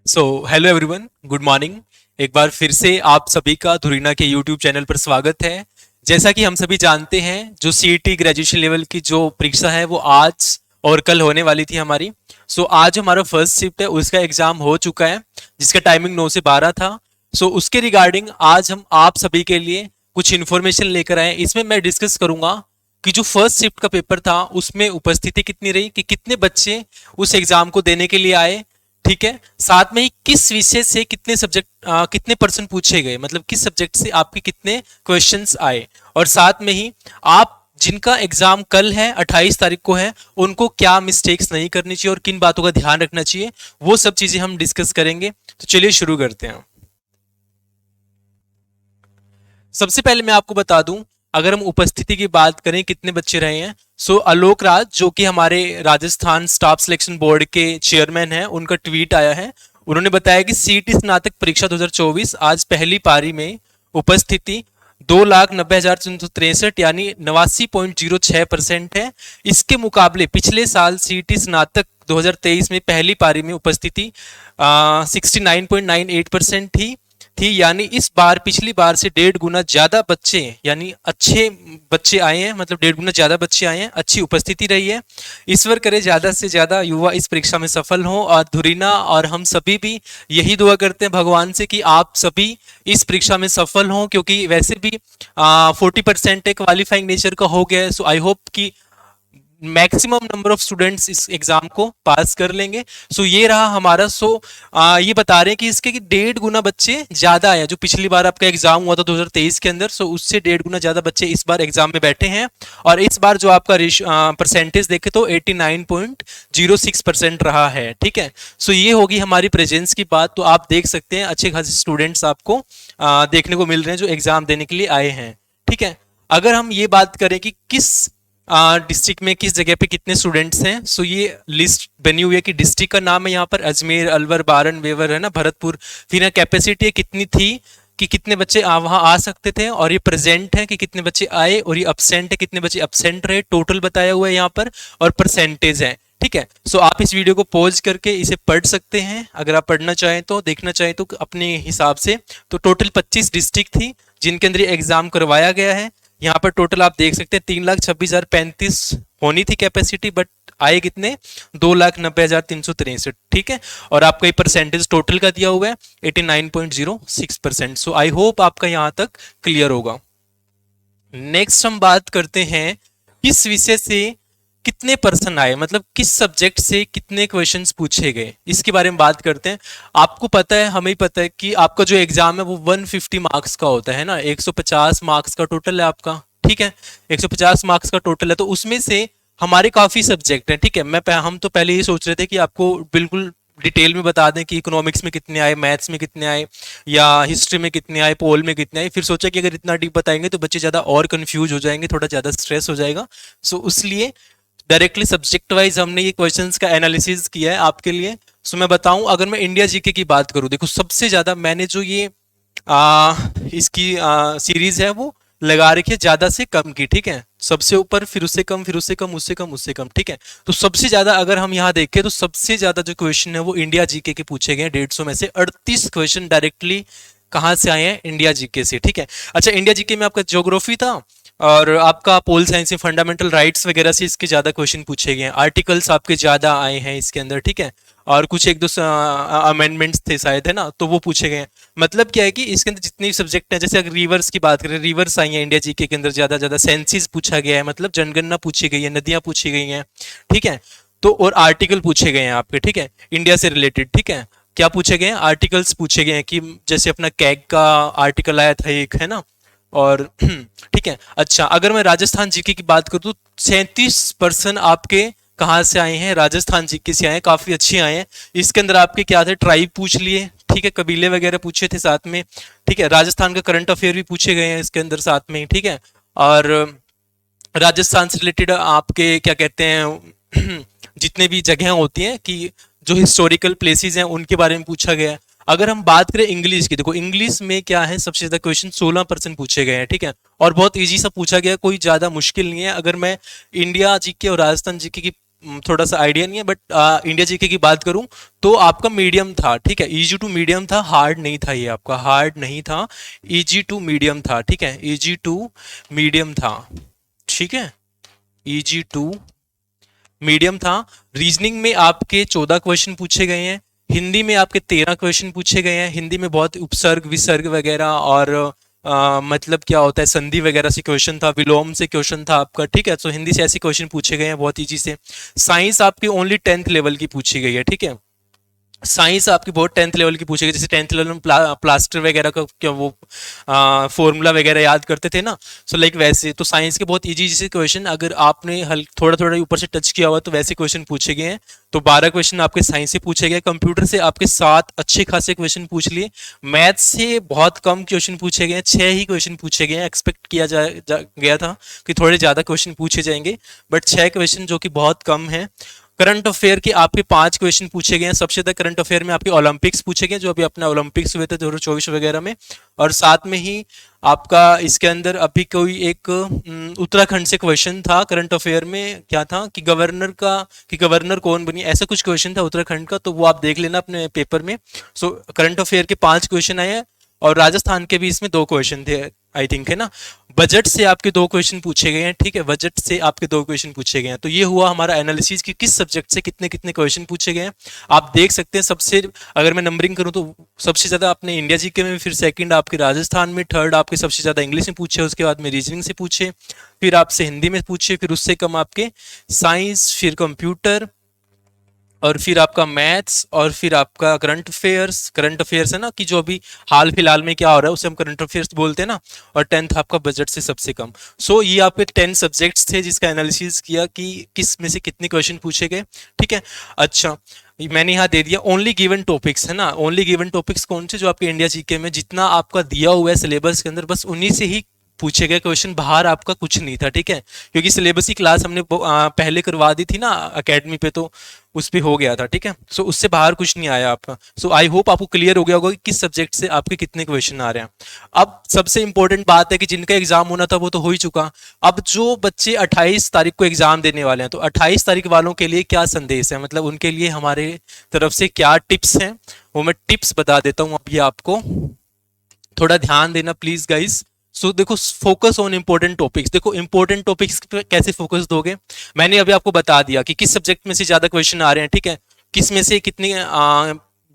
Hello everyone, good morning. एक बार फिर से आप सभी का धुरीना के यूट्यूब चैनल पर स्वागत है। जैसा कि हम सभी जानते हैं, जो सीईटी ग्रेजुएशन लेवल की जो परीक्षा है वो आज और कल होने वाली थी हमारी। आज हमारा फर्स्ट शिफ्ट है, उसका एग्जाम हो चुका है, जिसका टाइमिंग 9 से 12 था। उसके रिगार्डिंग आज हम आप सभी के लिए कुछ इन्फॉर्मेशन लेकर आए। इसमें मैं डिस्कस करूंगा कि जो फर्स्ट शिफ्ट का पेपर था उसमें उपस्थिति कितनी रही, कि कितने बच्चे उस एग्जाम को देने के लिए आए। ठीक है, साथ में ही किस विषय से कितने सब्जेक्ट कितने परसेंट पूछे गए, मतलब किस सब्जेक्ट से आपके कितने क्वेश्चंस आए, और साथ में ही आप जिनका एग्जाम कल है 28 तारीख को है, उनको क्या मिस्टेक्स नहीं करनी चाहिए और किन बातों का ध्यान रखना चाहिए, वो सब चीजें हम डिस्कस करेंगे। तो चलिए शुरू करते हैं। सबसे पहले मैं आपको बता दूं, अगर हम उपस्थिति की बात करें कितने बच्चे रहे हैं, आलोक राज जो कि हमारे राजस्थान स्टाफ सिलेक्शन बोर्ड के चेयरमैन हैं, उनका ट्वीट आया है। उन्होंने बताया कि सीईटी स्नातक परीक्षा 2024 आज पहली पारी में उपस्थिति 2,90,363 यानी 89.06% है। इसके मुकाबले पिछले साल सीईटी स्नातक 2023 में पहली पारी में उपस्थिति 69.98% थी, यानी इस बार पिछली बार से 1.5 गुना ज्यादा बच्चे, यानी अच्छे बच्चे आए हैं, मतलब 1.5 गुना ज्यादा बच्चे आए हैं, अच्छी उपस्थिति रही है। ईश्वर करे ज्यादा से ज्यादा युवा इस परीक्षा में सफल हो, और धुरीना और हम सभी भी यही दुआ करते हैं भगवान से कि आप सभी इस परीक्षा में सफल हों, क्योंकि वैसे भी 40% क्वालिफाइंग नेचर का हो गया है। आई होप कि मैक्सिमम नंबर ऑफ स्टूडेंट्स इस एग्जाम को पास कर लेंगे। ये रहा हमारा। ये बता रहे हैं कि इसके 1.5 गुना बच्चे ज्यादा आए, जो पिछली बार आपका एग्जाम हुआ था 2023 के अंदर, उससे 1.5 गुना ज्यादा बच्चे इस बार एग्जाम में बैठे हैं। और इस बार जो आपका परसेंटेज देखे तो 89.06% रहा है। ठीक है, ये होगी हमारी प्रेजेंस की बात। तो आप देख सकते हैं अच्छे खासे स्टूडेंट्स आपको देखने को मिल रहे हैं जो एग्जाम देने के लिए आए हैं। ठीक है, अगर हम ये बात करें कि किस डिस्ट्रिक्ट में किस जगह पे कितने स्टूडेंट्स हैं, ये लिस्ट बनी हुई है कि डिस्ट्रिक्ट का नाम है यहाँ पर अजमेर, अलवर, बारन, वेवर है ना, भरतपुर। फिर यहाँ कैपेसिटी कितनी थी कि कितने बच्चे वहां आ सकते थे, और ये प्रेजेंट है कि कितने बच्चे आए, और ये अब्सेंट है कितने बच्चे अब्सेंट रहे, टोटल बताया हुआ है यहाँ पर, और परसेंटेज है। ठीक है, आप इस वीडियो को पॉज करके इसे पढ़ सकते हैं, अगर आप पढ़ना चाहें तो, देखना चाहें तो अपने हिसाब से। तो टोटल 25 डिस्ट्रिक्ट थी जिनके अंदर एग्जाम करवाया गया है। यहाँ पर टोटल आप देख सकते हैं 3,26,035 होनी थी कैपेसिटी, बट आए कितने, 2,90,363। ठीक है, और आपका ये परसेंटेज टोटल का दिया हुआ है 89.06%। आई होप आपका यहाँ तक क्लियर होगा। नेक्स्ट हम बात करते हैं किस विषय से कितने पर्सन आए, मतलब किस सब्जेक्ट से कितने क्वेश्चंस पूछे गए, इसके बारे में बात करते हैं। आपको पता है, हमें पता है कि आपका जो एग्जाम है वो 150 मार्क्स का होता है ना, 150 मार्क्स का टोटल है आपका। ठीक है, 150 मार्क्स का टोटल है, तो उसमें से हमारे काफी सब्जेक्ट हैं। ठीक है, हम तो पहले ये सोच रहे थे कि आपको बिल्कुल डिटेल में बता दें कि इकोनॉमिक्स में कितने आए, मैथ्स में कितने आए, या हिस्ट्री में कितने आए, पोल में कितने आए। फिर सोचा कि अगर इतना डीप बताएंगे तो बच्चे ज्यादा और कंफ्यूज हो जाएंगे, थोड़ा ज्यादा स्ट्रेस हो जाएगा। इसलिए डायरेक्टली सब्जेक्ट वाइज हमने ये क्वेश्चंस का एनालिसिस किया है आपके लिए। मैं बताऊं, अगर मैं इंडिया जीके की बात करूं, देखो सबसे ज्यादा मैंने जो ये इसकी सीरीज है वो लगा रखी है ज्यादा से कम की। ठीक है, सबसे ऊपर, फिर उससे कम, फिर उससे कम, उससे कम, उससे कम। ठीक है, तो सबसे ज्यादा अगर हम यहाँ देखें तो सबसे ज्यादा जो क्वेश्चन है वो इंडिया जीके के पूछे गए। 150 में से 38 क्वेश्चन डायरेक्टली कहाँ से आए हैं, इंडिया जीके से। ठीक है, अच्छा, इंडिया जीके में आपका ज्योग्राफी था, और आपका पोल साइंस में फंडामेंटल राइट्स वगैरह से इसके ज्यादा क्वेश्चन पूछे गए हैं। आर्टिकल्स आपके ज्यादा आए हैं इसके अंदर। ठीक है, और कुछ एक दो अमेंडमेंट्स थे शायद, है ना, तो वो पूछे गए हैं। मतलब क्या है कि इसके अंदर जितने भी सब्जेक्ट हैं, जैसे अगर रिवर्स की बात करें, रिवर्स आई है इंडिया जीके के अंदर ज्यादा सेंसिस पूछा गया है, मतलब जनगणना पूछी गई है, नदियां पूछी गई हैं। ठीक है, तो और आर्टिकल पूछे गए हैं आपके। ठीक है, इंडिया से रिलेटेड। ठीक है, क्या पूछे गए हैं, आर्टिकल्स पूछे गए हैं, कि जैसे अपना कैग का आर्टिकल आया था एक, है ना, और ठीक है। अच्छा, अगर मैं राजस्थान जीके की बात करूं तो 37% आपके कहाँ से आए हैं, राजस्थान जीके से आए हैं, काफी अच्छे आए हैं। इसके अंदर आपके क्या थे, ट्राइब पूछ लिए, ठीक है, कबीले वगैरह पूछे थे साथ में। ठीक है, राजस्थान का करंट अफेयर भी पूछे गए हैं इसके अंदर साथ में। ठीक है, और राजस्थान से रिलेटेड आपके क्या कहते हैं जितने भी जगह होती हैं, कि जो हिस्टोरिकल प्लेसेस हैं उनके बारे में पूछा गया है। अगर हम बात करें इंग्लिश की, देखो इंग्लिश में क्या है, सबसे ज्यादा क्वेश्चन 16% पूछे गए हैं। ठीक है, और बहुत इजी सा पूछा गया, कोई ज्यादा मुश्किल नहीं है। अगर मैं इंडिया जीके और राजस्थान जीके की थोड़ा सा आइडिया नहीं है, बट इंडिया जीके की बात करूं तो आपका मीडियम था, ठीक है, इजी टू मीडियम था, हार्ड नहीं था, ये आपका हार्ड नहीं था, इजी टू मीडियम था, ठीक है, इजी टू मीडियम था, ठीक है, इजी टू मीडियम था। रीजनिंग में आपके 14 क्वेश्चन पूछे गए हैं, हिंदी में आपके 13 क्वेश्चन पूछे गए हैं, हिंदी में बहुत उपसर्ग विसर्ग वगैरह और मतलब क्या होता है संधि वगैरह से क्वेश्चन था, विलोम से क्वेश्चन था आपका, ठीक है, तो हिंदी से ऐसे क्वेश्चन पूछे गए हैं बहुत इजी से। साइंस आपकी ओनली 10th लेवल की पूछी गई है, ठीक है, साइंस आपकी बहुत 10th लेवल की पूछेगी, जैसे 10th लेवल में प्लास्टर वगैरह का क्या वो फॉर्मूला वगैरह याद करते थे ना, सो लाइक वैसे तो साइंस के बहुत इजी इजी क्वेश्चन अगर आपने थोड़ा थोड़ा ऊपर से टच किया हुआ तो वैसे क्वेश्चन पूछे गए हैं। तो 12 क्वेश्चन आपके साइंस से पूछे गए, कंप्यूटर से आपके 7 अच्छे खासे क्वेश्चन पूछ लिए, मैथ्स से बहुत कम क्वेश्चन पूछे गए, 6 ही क्वेश्चन पूछे गए हैं, एक्सपेक्ट किया गया था कि थोड़े ज़्यादा क्वेश्चन पूछे जाएंगे, बट 6 क्वेश्चन जो कि बहुत कम है। करंट अफेयर के आपके 5 क्वेश्चन पूछे गए हैं, सबसे ज्यादा करंट अफेयर में आपके ओलंपिक्स पूछे गए जो अभी अपना ओलंपिक्स हुए थे 2024 वगैरह में, और साथ में ही आपका इसके अंदर अभी कोई एक उत्तराखंड से क्वेश्चन था करंट अफेयर में, क्या था कि गवर्नर कौन बनी, ऐसा कुछ क्वेश्चन था उत्तराखंड का, तो वो आप देख लेना अपने पेपर में। सो करंट अफेयर के 5 क्वेश्चन आए हैं, और राजस्थान के भी इसमें 2 क्वेश्चन थे आई थिंक, है ना। बजट से आपके 2 क्वेश्चन पूछे गए हैं, ठीक है, बजट से आपके 2 क्वेश्चन पूछे गए हैं। तो ये हुआ हमारा एनालिसिस कि किस सब्जेक्ट से कितने कितने क्वेश्चन पूछे गए हैं। आप देख सकते हैं सबसे, अगर मैं नंबरिंग करूं तो सबसे ज्यादा अपने इंडिया जीके में, फिर सेकंड आपके राजस्थान में, थर्ड आपके सबसे ज्यादा इंग्लिश में पूछे, उसके बाद में रीजनिंग से पूछे, फिर आपसे हिंदी में पूछे, फिर उससे कम आपके साइंस, फिर कंप्यूटर, और फिर आपका मैथ्स, और फिर आपका करंट अफेयर्स है ना, कि जो अभी हाल फिलहाल में क्या हो रहा है उसे हम करंट अफेयर्स बोलते हैं ना, और 10th आपका बजट से सबसे कम। सो ये आपके 10 सब्जेक्ट्स थे जिसका एनालिसिस किया कि किस में से कितने क्वेश्चन पूछे गए, ठीक है। अच्छा, मैंने यहाँ दे दिया ओनली गिवन टॉपिक्स, है ना, ओनली गिवन टॉपिक्स कौन से, जो आपके इंडिया जीके में जितना आपका दिया हुआ है सिलेबस के अंदर, बस उन्हीं से ही पूछे गए क्वेश्चन, बाहर आपका कुछ नहीं था, ठीक है, क्योंकि सिलेबस की क्लास हमने पहले करवा दी थी ना अकेडमी पे, तो उस पे हो गया था, ठीक है। सो उससे बाहर कुछ नहीं आया आपका। सो आई होप आपको क्लियर हो गया होगा कि किस सब्जेक्ट से आपके कितने क्वेश्चन आ रहे हैं। अब सबसे इंपॉर्टेंट बात है कि जिनका एग्जाम होना था वो तो हो ही चुका, अब जो बच्चे 28 तारीख को एग्जाम देने वाले हैं, तो 28 तारीख वालों के लिए क्या संदेश है, मतलब उनके लिए हमारे तरफ से क्या टिप्स हैं, वो मैं टिप्स बता देता हूँ अभी आपको, थोड़ा ध्यान देना प्लीज गाइस। सो देखो, फोकस ऑन इंपॉर्टेंट टॉपिक्स, देखो इंपॉर्टेंट टॉपिक्स पे कैसे फोकस दोगे, मैंने अभी आपको बता दिया कि किस सब्जेक्ट में से ज्यादा क्वेश्चन आ रहे हैं, ठीक है, किस में से कितने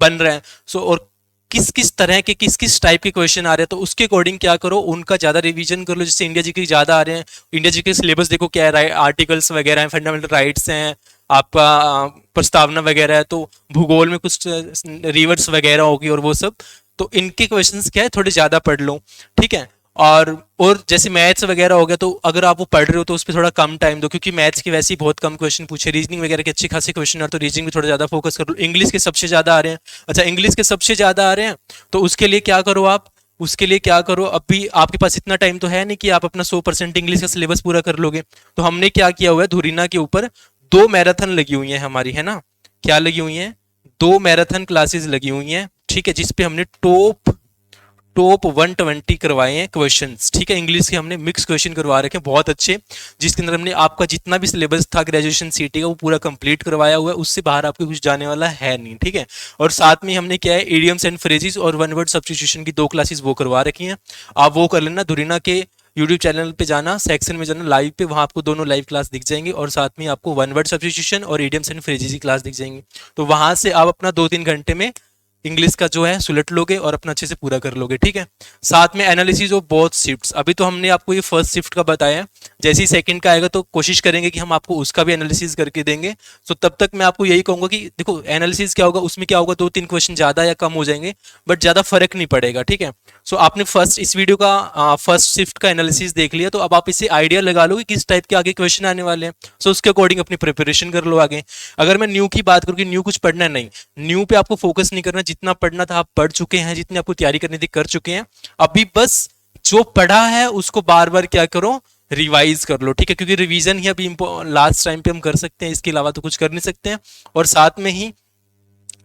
बन रहे हैं, सो और किस किस तरह के किस किस टाइप के क्वेश्चन आ रहे हैं, तो उसके अकॉर्डिंग क्या करो, उनका ज्यादा रिवीजन कर लो। जैसे इंडिया जी के ज्यादा आ रहे हैं, इंडिया जी के सिलेबस देखो क्या है, आर्टिकल्स वगैरह हैं, फंडामेंटल राइट्स हैं, आपका प्रस्तावना वगैरह है, तो भूगोल में कुछ रिवर्स वगैरह होगी और वो सब, तो इनके क्वेश्चंस क्या है थोड़े ज्यादा पढ़ लो, ठीक है। और जैसे मैथ्स वगैरह हो गया, तो अगर आप वो पढ़ रहे हो तो उस पर थोड़ा कम टाइम दो, क्योंकि मैथ्स के वैसे ही बहुत कम क्वेश्चन पूछे, रीजनिंग वगैरह के अच्छे खासे क्वेश्चन है, तो रीजनिंग में थोड़ा ज्यादा फोकस कर लो। इंग्लिश के सबसे ज्यादा आ रहे हैं, अच्छा इंग्लिश के सबसे ज्यादा आ रहे हैं, तो उसके लिए क्या करो आप, उसके लिए क्या करो, अभी आपके पास इतना टाइम तो है नहीं कि आप अपना 100% इंग्लिश का सिलेबस पूरा कर लोगे, तो हमने क्या किया हुआ है, धुरीना के ऊपर 2 मैराथन लगी हुई है हमारी, है ना, क्या लगी हुई है, 2 मैराथन क्लासेस लगी हुई हैं, ठीक है, जिसपे हमने टॉप 120 करवाए हैं क्वेश्चंस, ठीक है, इंग्लिश के हमने मिक्स क्वेश्चन करवा रखे हैं बहुत अच्छे, जिसके अंदर हमने आपका जितना भी सिलेबस था ग्रेजुएशन सीटी का वो पूरा कंप्लीट करवाया हुआ है, उससे बाहर आपको कुछ जाने वाला है नहीं, ठीक है। और साथ में हमने क्या है, इडियम्स एंड फ्रेजेस और वन वर्ड सब्स्टिट्यूशन की 2 क्लासेस वो करवा रखी हैं, आप वो कर लेना। धुरीना के यूट्यूब चैनल पे जाना, सेक्शन में जाना लाइव पे, वहाँ आपको दोनों लाइव क्लास दिख जाएंगे, और साथ में आपको वन वर्ड सब्स्टिट्यूशन और इडियम्स एंड फ्रेजेस की क्लास दिख जाएंगी, तो वहां से आप अपना 2-3 घंटे में इंग्लिश का जो है सुलट लोगे और अपना अच्छे से पूरा कर लोगे, ठीक है। साथ में एनालिसिस ऑफ बोथ शिफ्ट्स, अभी तो हमने आपको ये फर्स्ट शिफ्ट का बताया है, जैसे ही सेकंड का आएगा तो कोशिश करेंगे कि हम आपको उसका भी एनालिसिस करके देंगे। सो तब तक मैं आपको यही कहूंगा कि देखो एनालिसिस क्या होगा, उसमें क्या होगा, 2-3 क्वेश्चन ज्यादा या कम हो जाएंगे, बट ज्यादा फर्क नहीं पड़ेगा, ठीक है। सो आपने इस वीडियो का फर्स्ट शिफ्ट का एनालिसिस देख लिया, तो अब आप इसे आइडिया लगा लो कि किस टाइप के आगे क्वेश्चन आने वाले हैं, सो उसके अकॉर्डिंग अपनी प्रिपरेशन कर लो आगे। अगर मैं न्यू की बात करूँ कि न्यू कुछ पढ़ना नहीं, न्यू पे आपको फोकस नहीं करना, जितना पढ़ना था आप पढ़ चुके हैं, जितनी आपको तैयारी करनी थी कर चुके हैं, अभी बस जो पढ़ा है उसको बार बार क्या करो, रिवाइज कर लो, ठीक है, क्योंकि रिवीजन ही अभी लास्ट टाइम पे हम कर सकते हैं, इसके अलावा तो कुछ कर नहीं सकते हैं। और साथ में ही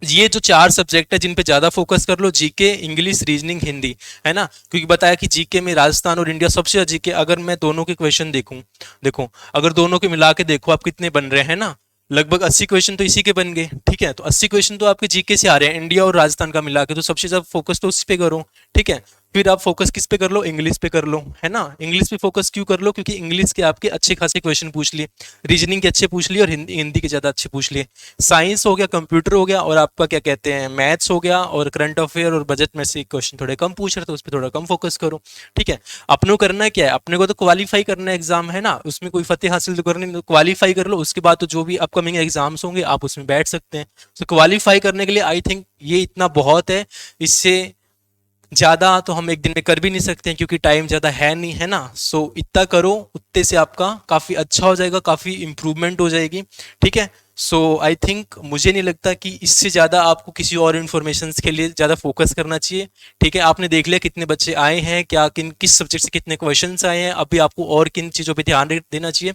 ये जो 4 सब्जेक्ट है जिन पे ज्यादा फोकस कर लो, जीके, इंग्लिश, रीजनिंग, हिंदी, है ना, क्योंकि बताया कि जीके में राजस्थान और इंडिया सबसे ज्यादा जीके, अगर मैं दोनों के क्वेश्चन देखूं, देखो अगर दोनों के मिला के देखो आप कितने बन रहे हैं ना, लगभग 80 क्वेश्चन तो इसी के बन गए। ठीक है, तो 80 क्वेश्चन तो आपके जीके से आ रहे हैं, इंडिया और राजस्थान का मिला के, तो सबसे ज्यादा फोकस तो उस पे करो। ठीक है, फिर आप फोकस किस पे कर लो, इंग्लिश पे कर लो, है ना। इंग्लिश पे फोकस क्यों कर लो, क्योंकि इंग्लिश के आपके अच्छे खासे क्वेश्चन पूछ लिए, रीजनिंग के अच्छे पूछ लिए और हिंदी हिंदी के ज़्यादा अच्छे पूछ लिए। साइंस हो गया, कंप्यूटर हो गया, और आपका क्या कहते हैं मैथ्स हो गया, और करंट अफेयर और बजट में से क्वेश्चन थोड़े कम पूछ रहे, तो उस पर थोड़ा कम फोकस करो। ठीक है, अपने को करना क्या है, अपने को तो क्वालिफाई करना है एग्जाम, है ना, उसमें कोई फतेह हासिल तो करनी नहीं, क्वालिफाई कर लो, उसके बाद तो जो भी अपकमिंग एग्जाम्स होंगे आप उसमें बैठ सकते हैं। तो क्वालिफाई करने के लिए आई थिंक ये इतना बहुत है, इससे ज़्यादा तो हम एक दिन में कर भी नहीं सकते हैं, क्योंकि टाइम ज़्यादा है नहीं, है ना। सो इतना करो, उतने से आपका काफ़ी अच्छा हो जाएगा, काफ़ी इम्प्रूवमेंट हो जाएगी। ठीक है, सो आई थिंक मुझे नहीं लगता कि इससे ज़्यादा आपको किसी और इन्फॉर्मेशन के लिए ज़्यादा फोकस करना चाहिए। ठीक है, आपने देख लिया कितने बच्चे आए हैं, क्या किन किस सब्जेक्ट से कितने क्वेश्चन आए हैं, अभी आपको और किन चीज़ों पर ध्यान देना चाहिए।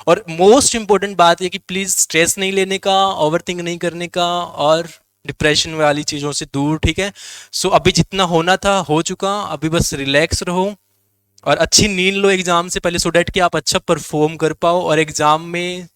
और मोस्ट इंपॉर्टेंट बात है कि प्लीज़ स्ट्रेस नहीं लेने का, ओवर थिंक नहीं करने का, और डिप्रेशन वाली चीज़ों से दूर। ठीक है, सो अभी जितना होना था हो चुका, अभी बस रिलैक्स रहो और अच्छी नींद लो एग्जाम से पहले, सो डैट कि आप अच्छा परफॉर्म कर पाओ। और एग्जाम में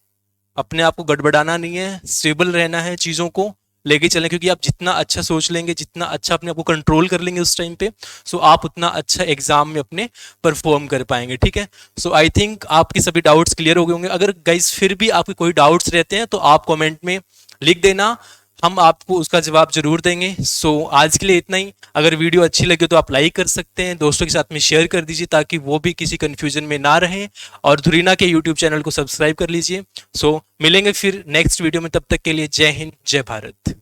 अपने आप को गड़बड़ाना नहीं है, स्टेबल रहना है, चीज़ों को लेके चलें, क्योंकि आप जितना अच्छा सोच लेंगे, जितना अच्छा अपने आप को कंट्रोल कर लेंगे उस टाइम पे, सो आप उतना अच्छा एग्जाम में अपने परफॉर्म कर पाएंगे। ठीक है, सो आई थिंक आपके सभी डाउट्स क्लियर हो गए होंगे। अगर गाइस फिर भी आपके कोई डाउट्स रहते हैं तो आप कमेंट में लिख देना, हम आपको उसका जवाब जरूर देंगे। सो आज के लिए इतना ही। अगर वीडियो अच्छी लगे तो आप लाइक कर सकते हैं, दोस्तों के साथ में शेयर कर दीजिए ताकि वो भी किसी कंफ्यूजन में ना रहे, और धुरीना के यूट्यूब चैनल को सब्सक्राइब कर लीजिए। सो मिलेंगे फिर नेक्स्ट वीडियो में, तब तक के लिए जय हिंद, जय भारत।